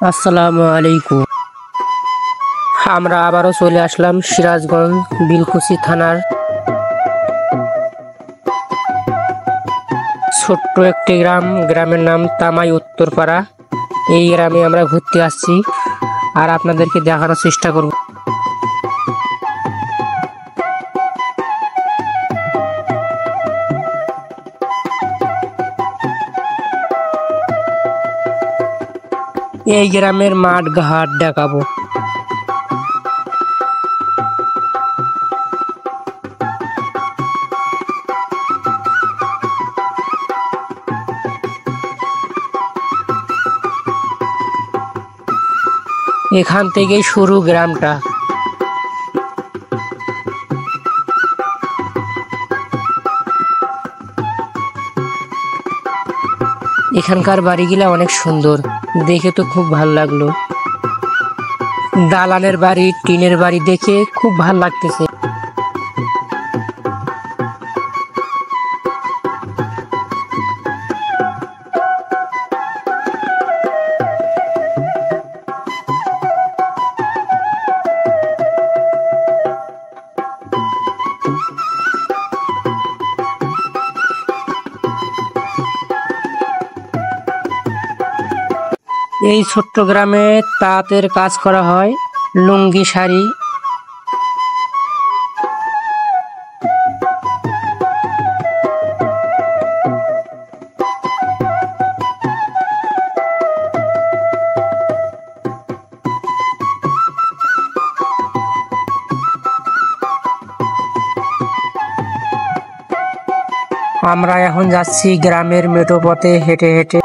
আসসালামু আলাইকুম। আমরা আবারও চলে আসলাম সিরাজগঞ্জ বিলকুচি থানার ছোট্ট একটি গ্রামের নাম তামাই উত্তরপাড়া। এই গ্রামে আমরা ঘুরতে আসছি আর আপনাদেরকে দেখানোর চেষ্টা করব। এই গ্রামের মাঠ ঘাট দেখাবো। এখান থেকেই শুরু গ্রামটা। এখানকার বাড়িগুলা অনেক সুন্দর, দেখে তো খুব ভালো লাগলো। দালানের বাড়ি, টিনের বাড়ি দেখে খুব ভালো লাগতেছে। এই ছোট্ট গ্রামে তাঁতের কাজ করা হয়, লুঙ্গি শাড়ি। আমরা এখন যাচ্ছি গ্রামের মেঠো পথে হেঁটে হেঁটে।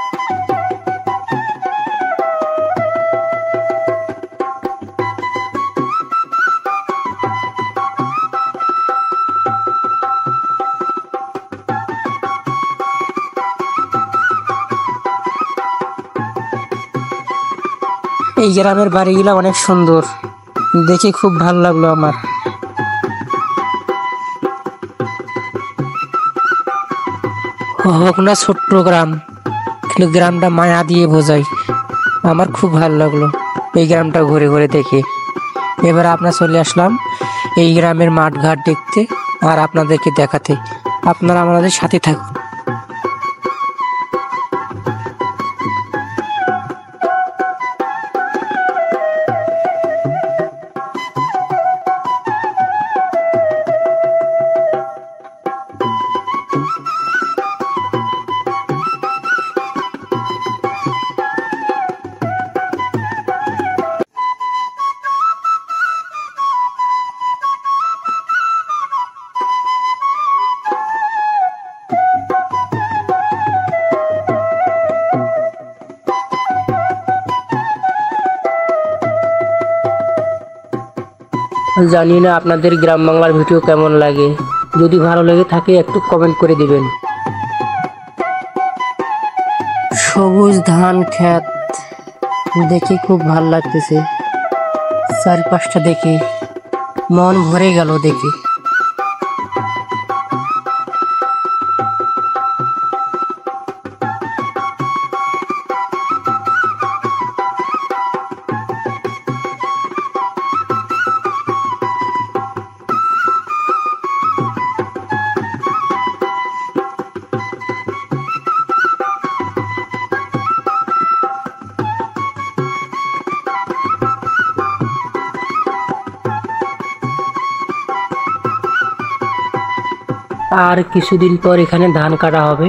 এই গ্রামের বাড়িগুলো অনেক সুন্দর, দেখে খুব ভালো লাগলো আমার। হোক না ছোট্ট গ্রাম, কিন্তু গ্রামটা মায়া দিয়ে বোঝায়। আমার খুব ভালো লাগলো এই গ্রামটা ঘুরে ঘুরে দেখে। এবার আমরা চলে আসলাম এই গ্রামের মাঠ ঘাট দেখতে আর আপনাদেরকে দেখাতে। আপনারা আমাদের সাথে থাকুন। জানি না আপনাদের গ্রাম বাংলার ভিডিও কেমন লাগে, যদি ভালো লেগে থাকে একটু কমেন্ট করে দিবেন। সবুজ ধান ক্ষেত দেখে খুব ভালো লাগতেছে, চারপাশটা দেখে মন ভরে গেল দেখে। আর কিছুদিন পর এখানে ধান কাটা হবে।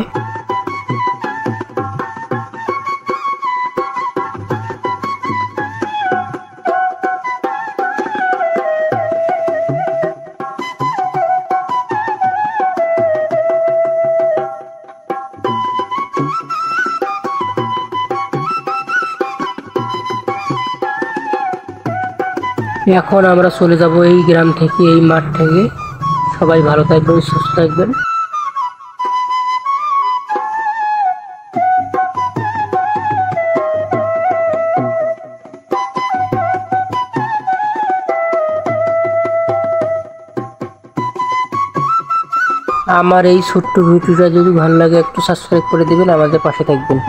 এখন আমরা চলে যাব এই গ্রাম থেকে, এই মাঠ থেকে। সবাই ভালো থাকবেন, সুস্থ থাকবেন। আমার এই ছোট্ট ভিডিওটা যদি ভালো লাগে একটু সাবস্ক্রাইব করে দিবেন, আমাদের পাশে থাকবেন।